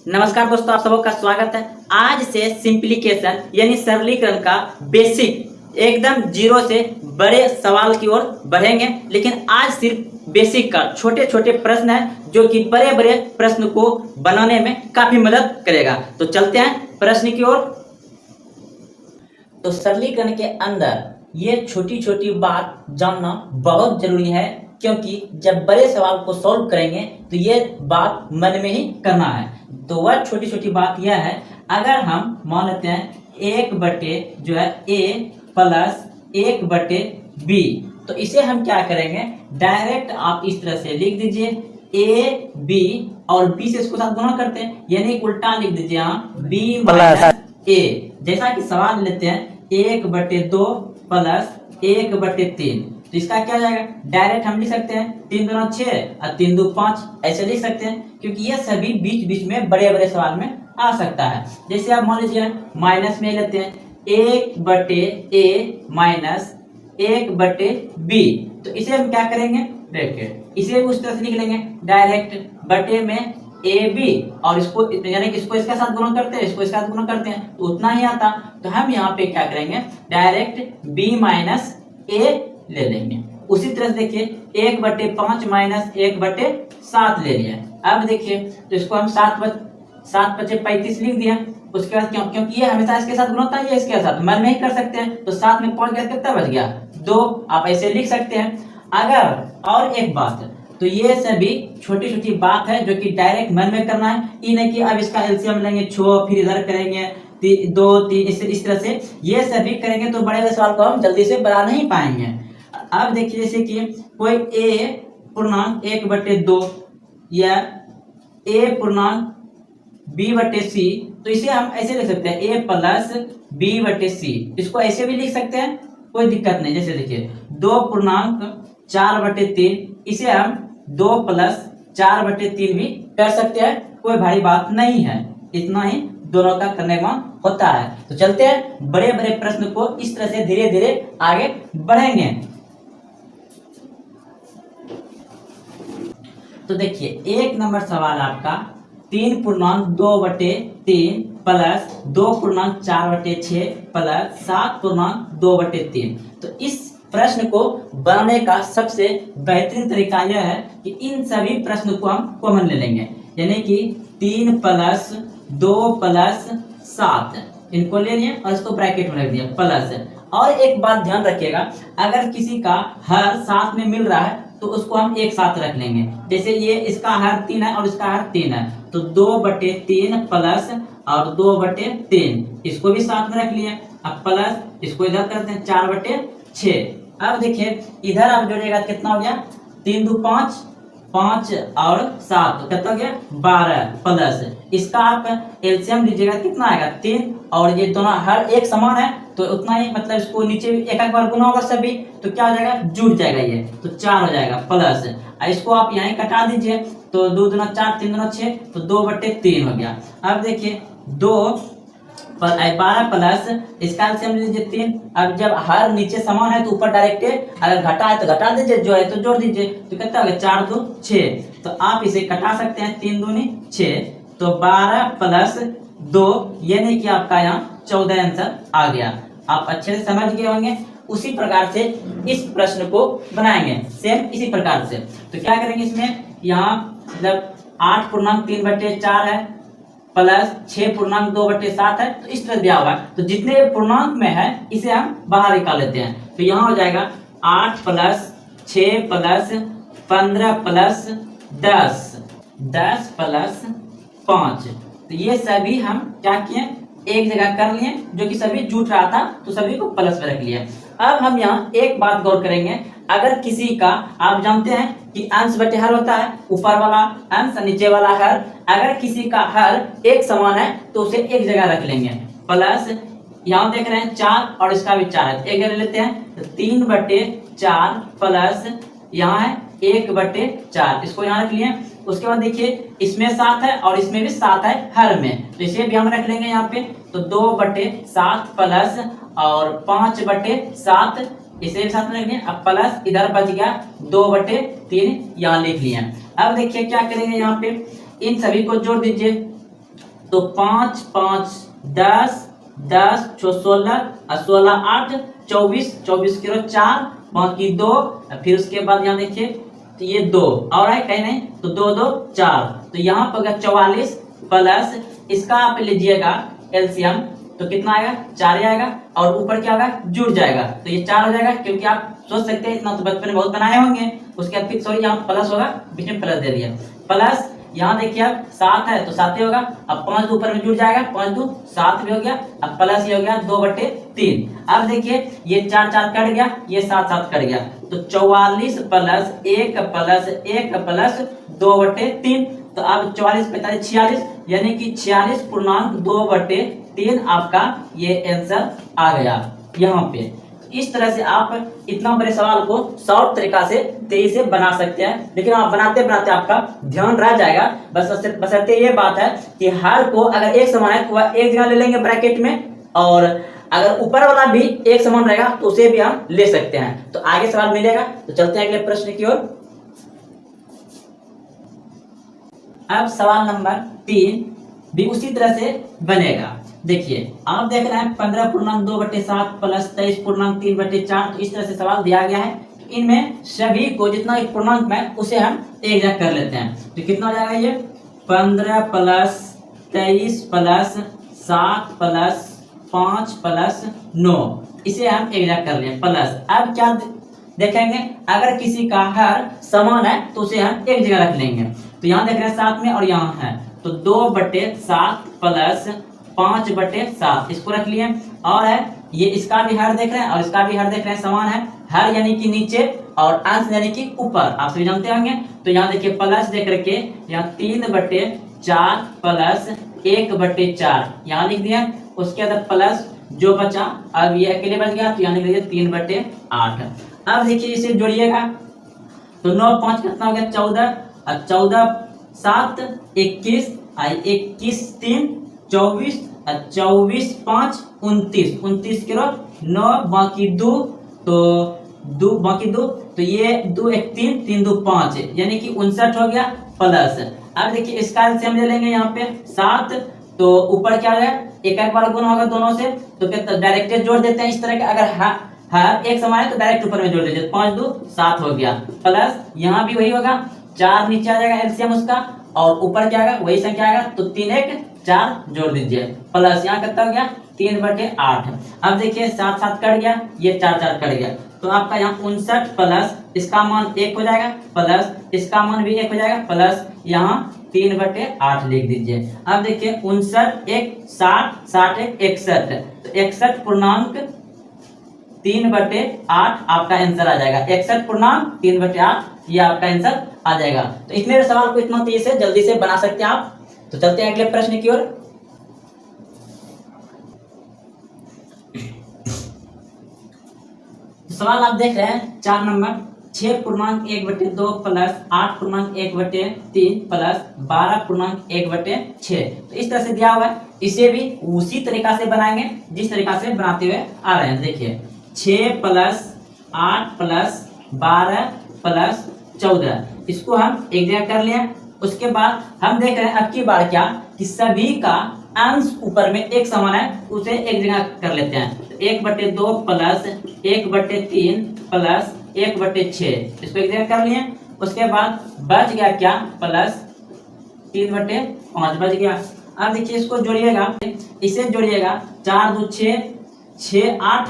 नमस्कार दोस्तों, आप सबका स्वागत है। आज से सिंप्लीकेशन यानी सरलीकरण का बेसिक एकदम जीरो से बड़े सवाल की ओर बढ़ेंगे। लेकिन आज सिर्फ बेसिक का छोटे छोटे प्रश्न है जो कि बड़े बड़े प्रश्न को बनाने में काफी मदद करेगा। तो चलते हैं प्रश्न की ओर। तो सरलीकरण के अंदर ये छोटी छोटी बात जानना बहुत जरूरी है, क्योंकि जब बड़े सवाल को सॉल्व करेंगे तो ये बात मन में ही करना है। तो वह छोटी छोटी बात यह है, अगर हम मान लेते हैं एक बटे जो है a प्लस एक बटे b, तो इसे हम क्या करेंगे, डायरेक्ट आप इस तरह से लिख दीजिए a b और b से इसको साथ गुणा करते हैं, यानी उल्टा लिख दीजिए यहाँ b माइनस a। जैसा कि सवाल लेते हैं एक बटे दो प्लस एक बटे तीन, तो इसका क्या जाएगा, डायरेक्ट हम लिख सकते हैं तीन दूना छह और तीन दो पांच, ऐसे लिख सकते हैं, क्योंकि ये सभी बीच बीच में बड़े बड़े सवाल में आ सकता है। जैसे आप मान लीजिए माइनस में लेते हैं एक बटे ए माइनस एक बटे बी, तो इसे हम क्या करेंगे, ब्रैकेट, इसे भी उस तरह से लिख लेंगे डायरेक्ट बटे में ए बी, और इसको यानी कि इसको इसके साथ गुणा करते हैं, इसको इसके साथ गुणा करते हैं, तो उतना ही आता। तो हम यहाँ पे क्या करेंगे, डायरेक्ट बी माइनस ए ले लेंगे। उसी तरह से देखिए एक बटे पांच माइनस एक बटे सात ले लिया। अब देखिए तो इसको हम सात बचे 35 लिख दिया। उसके बाद क्योंकि ये हमेशा इसके साथ गुणा होता है, ये इसके साथ मन में ही कर सकते हैं, तो सात में पांच कितना बच गया, दो, आप ऐसे लिख सकते हैं। अगर और एक बात, तो ये सभी छोटी छोटी बात है जो कि डायरेक्ट मन में करना है, ये नहीं कि अब इसका एलसीएम लेंगे 6 फिर इधर करेंगे दो तीन, इस तरह से ये सभी करेंगे तो बड़े सवाल को हम जल्दी से बना नहीं पाएंगे। अब देखिए जैसे कि कोई a पूर्णांक एक बटे दो या a पूर्णांक b बटे c, तो इसे हम ऐसे लिख सकते हैं a प्लस b बटे c, इसको ऐसे भी लिख सकते हैं, कोई दिक्कत नहीं। जैसे देखिए दो पूर्णांक चार बटे तीन, इसे हम दो प्लस चार बटे तीन भी कर सकते हैं, कोई भारी बात नहीं है, इतना ही दोनों का करने का होता है। तो चलते हैं बड़े बड़े प्रश्न को इस तरह से धीरे धीरे आगे बढ़ेंगे। तो देखिए एक नंबर सवाल आपका तीन पूर्णांक दो बटे तीन प्लस दो पूर्णांक चार बटे छह प्लस सात पूर्णांक दो बटे तीन। तो इस प्रश्न को बनाने का सबसे बेहतरीन तरीका यह है कि इन सभी प्रश्न को हम कॉमन ले लेंगे, यानी कि तीन प्लस दो प्लस सात, इनको ले लिए और इसको ब्रैकेट में रख दिया प्लस। और एक बात ध्यान रखिएगा, अगर किसी का हर साथ में मिल रहा है तो उसको हम एक साथ रख लेंगे। जैसे ये इसका हर तीन है और इसका हर तीन है, तो दो बटे तीन प्लस और दो बटे तीन, इसको भी साथ में रख लिए। अब प्लस इसको इधर करते हैं चार बटे छह। अब देखिए इधर आप जोड़िएगा कितना हो गया, तीन दो पांच, पांच और सात, तो कितना हो गया 12 प्लस इसका आप एलसीएम लीजिएगा कितना आएगा तीन, और ये दोनों हर एक समान है तो उतना ही, मतलब इसको नीचे भी एक बार गुना होगा सभी, तो क्या हो जाएगा, जुड़ जाएगा ये, तो चार हो जाएगा प्लस। इसको आप यहाँ कटा दीजिए, तो दो दूना चार तीन दूना छह, तो दो बटे तीन हो गया। अब देखिए दो 12 प्लस इसका एलसीएम लीजिए तीन। अब जब हर नीचे समान है तो ऊपर डायरेक्ट, अगर घटा है तो घटा दीजिए, जो है तो जोड़ दीजिए, तो कितना हो गया चार दो छह, तो आप इसे कटा सकते हैं, तीन दूनी छह, तो 12 प्लस दो, यानी कि आपका यहाँ 14 आंसर आ गया। आप अच्छे से समझ गए होंगे। उसी प्रकार से इस प्रश्न को बनाएंगे, सेम इसी प्रकार से। तो क्या करेंगे इसमें, यहाँ मतलब 8 पूर्णांक 3 बटे 4 है प्लस 6 पूर्णांक 2 बटे 7 है, तो इस तरह दिया हुआ है। तो जितने पूर्णांक में है इसे हम बाहर निकाल लेते हैं, तो यहाँ हो जाएगा 8 प्लस 6 प्लस 15 प्लस 10 प्लस 5, तो ये सभी हम क्या किए, एक जगह कर लिए, जो कि सभी जुट रहा था तो सभी को प्लस में रख लिया। अब हम यहाँ एक बात गौर करेंगे, अगर किसी का, आप जानते हैं कि अंश बटे हर होता है, ऊपर वाला अंश नीचे वाला हर, अगर किसी का हर एक समान है तो उसे एक जगह रख लेंगे प्लस, यहाँ देख रहे हैं चार और इसका भी चार है, एक जगह लेते हैं, तो 3 बटे 4 प्लस यहाँ है 1 बटे 4, इसको यहाँ रख लिए। उसके बाद देखिए इसमें 7 है और इसमें भी 7 है हर में, तो इसे भी हम रख लेंगे यहाँ पे, तो 2 बटे 7 प्लस और 5 बटे 7, इसे भी साथ में रख लिया। अब प्लस इधर बच गया 2 बटे 3, यहाँ लिख लिया। अब देखिए क्या करेंगे, यहाँ पे इन सभी को जोड़ दीजिए, तो 5 5 10 10 6 16 और 16 8 24 24 किलो 4 बाकी 2, फिर उसके बाद यहाँ देखिए तो ये 2 और है कहीं नहीं, तो 2 2 4, तो यहाँ पर होगा 44 प्लस इसका आप लीजिएगा एलसीएम, तो कितना आएगा 4 आएगा और ऊपर क्या होगा जुड़ जाएगा, तो ये 4 हो जाएगा, क्योंकि आप सोच सकते हैं इतना तो बचपन में बहुत बनाए होंगे। उसके बाद फिर सॉरी यहाँ प्लस होगा, बीच में प्लस दे दिया, प्लस यहाँ देखिए अब 7 है तो 7 ही होगा, अब 5 ऊपर में जुड़ जाएगा, 5 2 7 भी हो गया, अब प्लस ये हो गया 2/3। अब देखिए ये 4 4 कट गया, ये 7 7 कट गया, तो 44 प्लस 1 प्लस 1 प्लस 2/3, तो अब 44 45 46, यानी कि 46.2/3 आपका ये आंसर आ गया यहाँ पे। इस तरह से आप इतना बड़े सवाल को शॉर्ट तरीका से तेजी से बना सकते हैं, लेकिन आप बनाते बनाते आपका ध्यान रह जाएगा। बशर्ते ये बात है कि हर को अगर एक समान है तो वह एक जगह ले लेंगे ब्रैकेट में, और अगर ऊपर वाला भी एक समान रहेगा तो उसे भी हम ले सकते हैं। तो आगे सवाल मिलेगा, तो चलते हैं अगले प्रश्न की ओर। अब सवाल नंबर 3 भी उसी तरह से बनेगा। देखिए आप देख रहे हैं 15.2/7 प्लस 23.3/4, तो इस तरह से सवाल दिया गया है। इनमें सभी को जितना एक पूर्णांक में उसे हम एक जगह कर लेते हैं, तो कितना हो जाएगा ये 15 प्लस 23 प्लस 7 प्लस 5 प्लस 9, इसे हम एक जगह कर लें प्लस। अब क्या देखेंगे, अगर किसी का हर समान है तो उसे हम एक जगह रख लेंगे, तो यहाँ देख रहे हैं 7 में और यहाँ है, तो 2/7 प्लस 5/7 इसको रख लिए, और है ये इसका भी हर देख रहे हैं और इसका भी हर देख रहे हैं, समान है, हर यानी कि नीचे और अंश यानी कि ऊपर, आप सभी जानते होंगे। तो यहाँ देखिए प्लस देख रखे, यहाँ 3/4 प्लस 1/4 यहाँ लिख दिया, उसके बाद प्लस जो बचा, अब ये अकेले बच गया, तो यहाँ लिख दिया 3/8। अब देखिए इसे जोड़िएगा, तो 9 5 कितना हो गया 14, और 14 7 21, 21 3 24, 24 5 29, 29 किलो 9 बाकी 2, तो 2 बाकी 2, तो ये 2 1 3 3 2 5, यानी कि 59 हो गया प्लस। अब देखिए इसका एलसीएम ले लेंगे यहाँ पे 7, तो ऊपर क्या है एक बार गुना होगा दोनों से, तो क्या डायरेक्ट जोड़ देते हैं इस तरह के, अगर हर एक समान है तो डायरेक्ट ऊपर में जोड़ दीजिए, 5 2 7 हो गया, प्लस यहाँ भी वही होगा, 4 नीचे आ जाएगा एलसीएम उसका, और ऊपर क्या आएगा वही संख्या आएगा, तो 3 1 4 जोड़ दीजिए, प्लस यहाँ कितना हो गया 3/8। अब देखिए 7 7 कट गया, ये 4 4 कट गया, तो आपका यहाँ 59 प्लस इसका मान 1 हो जाएगा, प्लस इसका मान भी 1 हो जाएगा, प्लस यहाँ 3/8 लिख दीजिए। अब देखिए 59 1 60 60 1 61, तो 61.3/8 आपका आंसर आ जाएगा, 61.3/8 ये आपका आंसर आ जाएगा। तो इसमें सवाल को इतना तेजी से जल्दी से बना सकते हैं आप। तो चलते हैं अगले प्रश्न की ओर। सवाल आप देख रहे हैं 4 नंबर, 6.1/2 प्लस 8.1/3 प्लस 12.1/6, तो इस तरह से दिया हुआ है। इसे भी उसी तरीका से बनाएंगे जिस तरीका से बनाते हुए आ रहे हैं। देखिए 6 प्लस 8 प्लस 12 प्लस 14, इसको हम एक जगह कर लिए। उसके बाद हम देख रहे हैं अब की बार क्या कि सभी का अंश ऊपर में एक समान है, उसे एक जगह कर लेते हैं, तो 1/2 प्लस 1/3 प्लस 1/6, इसको एक जगह कर लिए। उसके बाद बच गया क्या प्लस 3/5 बच गया। अब देखिए इसको जोड़िएगा, इसे जोड़िएगा, 4 2 6 6 8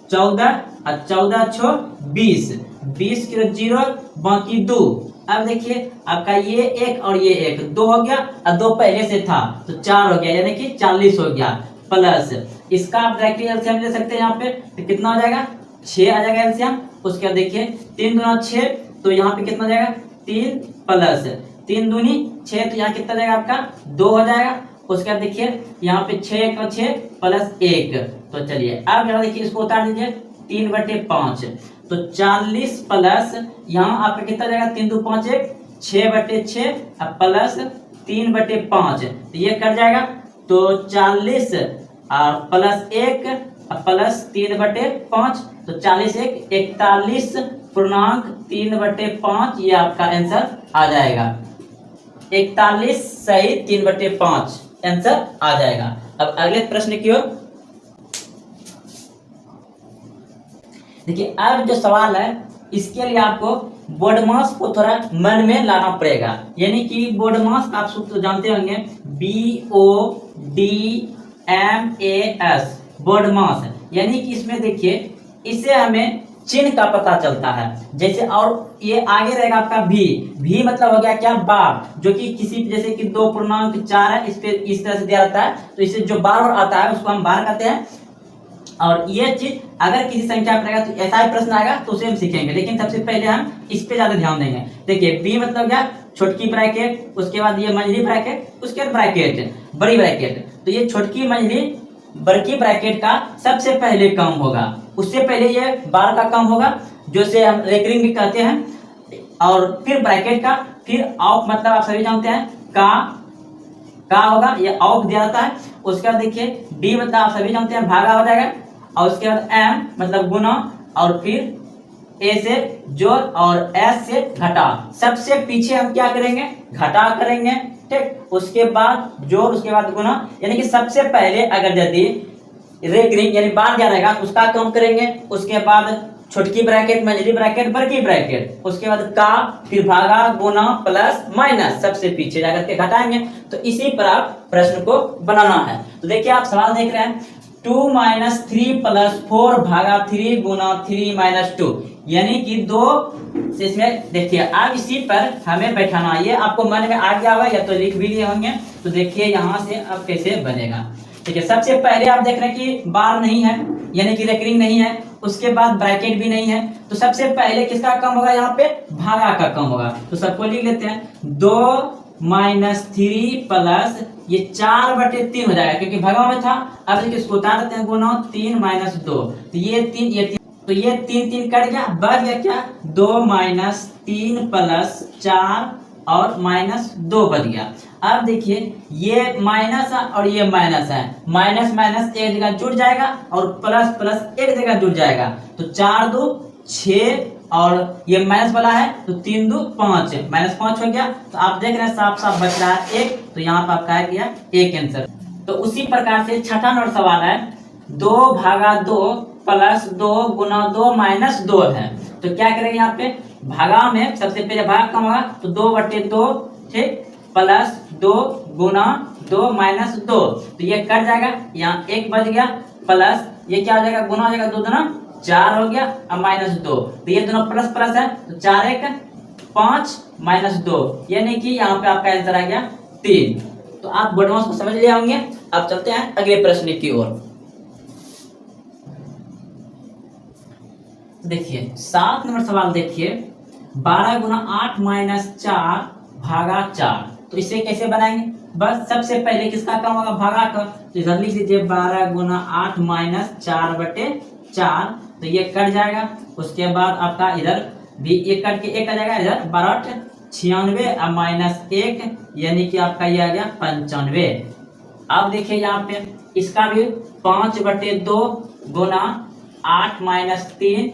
14 और 14 6 20, 20 किलो 0 बाकी 2। अब देखिए आपका ये 1 और ये 1 2 हो गया, और 2 पहले से था तो 4 हो गया, यानी कि 40 हो गया, प्लस इसका आप डायरेक्टली एलसीएम ले सकते हैं यहाँ पे, तो कितना हो जाएगा 6 आ जाएगा एलसीएम। उसके बाद देखिए 3 दूना 6, तो यहाँ पे कितना जाएगा 3 प्लस 3 दूनी 6, तो यहाँ कितना जाएगा आपका 2 हो जाएगा। उसके बाद देखिए यहाँ पे 6 1 6 प्लस 1, तो चलिए अब यहाँ देखिए इसको उतार दीजिए 3/5, तो 40 प्लस यहाँ आपका कितना जाएगा 3 2 5 1 6/6 प्लस 3/5, तो ये कट जाएगा, तो 40 और प्लस 1 प्लस 3/5, तो 40 1 41.3/5 ये आपका आंसर आ जाएगा, 41 सही 3/5 आंसर आ जाएगा। अब अगले प्रश्न की ओर देखिए। अब जो सवाल है इसके लिए आपको बोडमास को थोड़ा मन में लाना पड़ेगा, यानी कि बोडमास आप सूत्र तो जानते होंगे, BODMAS बोडमास, यानी कि इसमें देखिए इससे हमें चिन्ह का पता चलता है। जैसे और ये आगे रहेगा आपका भी मतलब हो गया क्या, बार, जो कि किसी जैसे कि 2.4 है, इस पे इस तरह से दिया रहता है, तो इससे जो बार आता है उसको हम बार कहते हैं। और ये चीज अगर किसी संख्या पर आएगा तो ऐसा ही प्रश्न आएगा तो उसे हम सीखेंगे, लेकिन सबसे पहले हम इस पे ज्यादा ध्यान देंगे। देखिए बी मतलब क्या, छोटकी ब्रैकेट, उसके बाद ये मंझली ब्रैकेट, उसके बाद ब्रैकेट बड़ी ब्रैकेट। तो ये छोटकी मंझली बड़की ब्रैकेट का सबसे पहले काम होगा, उससे पहले ये बार का काम होगा, जो से हम रेकरिंग भी कहते हैं, और फिर ब्रैकेट का, फिर ऑफ मतलब आप सभी जानते हैं का होगा, ये ऑफ दिया जाता है। उसके बाद देखिए बी मतलब आप सभी जानते हैं भागा हो जाएगा, और उसके बाद एम मतलब गुना, और फिर ए से जोड़ और एस से घटा। सबसे पीछे हम क्या करेंगे, घटा करेंगे, ठीक। उसके बाद जोड़, उसके बाद गुना, यानी कि सबसे पहले अगर यदि रेकरिंग यानी बार दिया रहेगा तो उसका काम करेंगे। उसके बाद छोटकी ब्रैकेट, मंझली ब्रैकेट, बड़की ब्रैकेट, उसके बाद का, फिर भागा, गुना, प्लस, माइनस, सबसे पीछे जाकर के घटाएंगे। तो इसी पर आप प्रश्न को बनाना है। तो देखिए आप सवाल देख रहे हैं, 2 - 3 + 4 भागा 3 गुना 3 - 2, यानी कि 2 से इसमें देखिए अब इसी पर हमें बैठाना। ये आपको मन में आ गया होगा या तो लिख भी लिए होंगे। तो देखिए यहाँ से अब कैसे बनेगा। ठीक है, सबसे पहले आप देख रहे हैं कि बार नहीं है, यानी कि रेकरिंग नहीं है, उसके बाद ब्रैकेट भी नहीं है, तो सबसे पहले किसका काम होगा, यहाँ पे भागा का काम होगा। तो सबको लिख लेते हैं, 2 - 3 प्लस ये 4/3 हो जाएगा, क्योंकि भागा में था। अब देखिए इसको उतार देते हैं, गुना 3 - 2, तो ये 3 तो ये 3 कट गया, बच गया क्या, 2 - 3 प्लस 4 और -2 बच गया। अब देखिए ये माइनस है और ये माइनस है, माइनस माइनस एक जगह जुड़ जाएगा और प्लस प्लस एक जगह जुड़ जाएगा। तो 4 2 6 और ये माइनस वाला है तो 3 2 5, -5 हो गया। तो आप देख रहे हैं साफ साफ बच रहा है 1, तो यहाँ पर आपका गया 1 आंसर। तो उसी प्रकार से छठा नंबर सवाल है, 2 भागा 2 प्लस 2 गुना 2 - 2 है। तो क्या करेंगे, यहाँ पे भागा में सबसे पहले भाग कम होगा, तो 2/2, ठीक, प्लस 2 गुना 2 - 2, तो ये कट जाएगा, यहाँ 1 बच गया, प्लस ये क्या हो जाएगा, गुना हो जाएगा, 2 दूना 4 हो गया, और -2, तो ये दोनों प्लस प्लस है, तो 4 1 5 -2, यानी कि यहाँ पे आपका आंसर आ गया 3। तो आप बोडमास को समझ लिए होंगे। अब चलते हैं अगले प्रश्न की ओर। देखिए 7 नंबर सवाल देखिए, 12 गुना 8 - 4 भागा 4, तो इसे कैसे बनाएंगे। बस सबसे पहले किसका काम होगा, भागा का, तो इधर लिख दीजिए 12 गुना 8 - 4/4, तो ये कट जाएगा। उसके बाद आपका इधर भी एक कट के एक आ जाएगा, इधर 12 96 और -1, यानी कि आपका ये आ गया 95। अब देखिए यहाँ पे इसका भी 5/2 गुना 8 - 3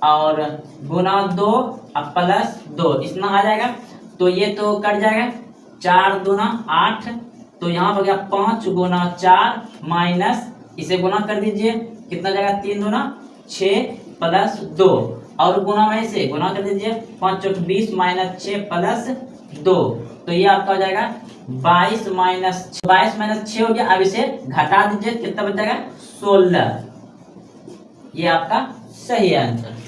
और गुना 2 और प्लस 2, इतना आ जाएगा। तो ये तो कट जाएगा, 4 दूना 8, तो यहाँ हो गया 5 गुना 4 माइनस, इसे गुना कर दीजिए, कितना जाएगा, 3 दूना 6 प्लस 2, और गुना में से गुना कर दीजिए, 5 चौक 20 - 6 प्लस 2, तो ये आपका हो जाएगा 22 - 6 हो गया। अब इसे घटा दीजिए, कितना बच जाएगा, 16, ये आपका सही आंसर।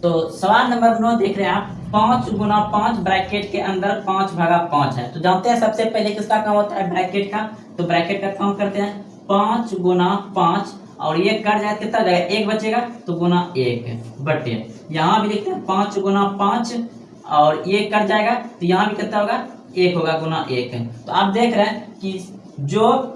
तो सवाल नंबर 9 देख रहे हैं आप, 5 गुना 5 ब्रैकेट के अंदर 5 भागा 5 है। तो जानते हैं सबसे पहले किसका काम होता है, ब्रैकेट का, तो ब्रैकेट का काम करते हैं, 5 गुना 5 और ये कट जाए, कितना जाएगा, 1 बचेगा, तो गुना 1 बटे, यहाँ भी देखते हैं 5 गुना 5 और ये कट जाएगा, तो यहाँ भी कितना होगा, 1 होगा, गुना 1। तो आप देख रहे हैं कि जो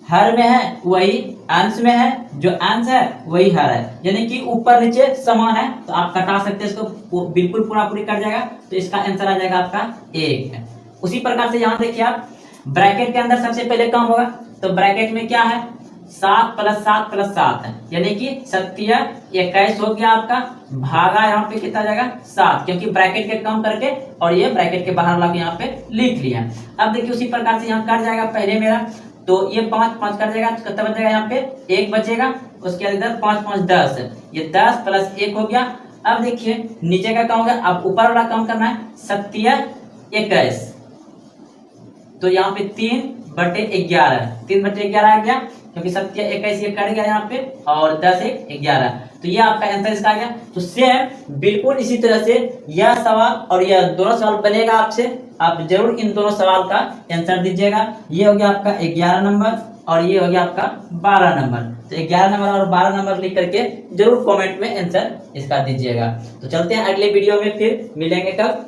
हर में है वही अंश में है, जो अंश है वही हर है, यानी कि ऊपर नीचे समान है। तो आप कटा सकते हैं इसको, बिल्कुल पूरा पूरी कट जाएगा, तो इसका आंसर आ जाएगा आपका 1। उसी प्रकार से यहाँ देखिए आप, ब्रैकेट के अंदर सबसे पहले काम होगा, तो ब्रैकेट में क्या है, 7 प्लस 7 प्लस 7 यानी कि 7×21 हो गया आपका, भागा यहाँ पे कितना जाएगा 7, क्योंकि ब्रैकेट के कम करके और ये ब्रैकेट के बाहर ला के यहाँ पे लिख लिया। अब देखिए उसी प्रकार से यहाँ कट जाएगा पहले मेरा, तो ये 5 5 कट जाएगा, कितना बचेगा यहाँ पे 1 बचेगा, उसके बाद इधर 5 5 10, ये 10 प्लस 1 हो गया। अब देखिए नीचे का कम हो गया, अब ऊपर वाला कम करना है, 7×21, तो यहाँ पे 3/11, 3/11 आ गया, क्योंकि 7×21 ये कट गया यहाँ पे, और 10×1=11, तो ये आपका आंसर इसका आ गया। तो सेम बिल्कुल इसी तरह से यह सवाल और यह दोनों सवाल बनेगा आपसे, आप जरूर इन दोनों सवाल का आंसर दीजिएगा। ये हो गया आपका 11 नंबर और ये हो गया आपका 12 नंबर। तो 11 नंबर और 12 नंबर लिख करके जरूर कमेंट में आंसर इसका दीजिएगा। तो चलते हैं अगले वीडियो में, फिर मिलेंगे कब,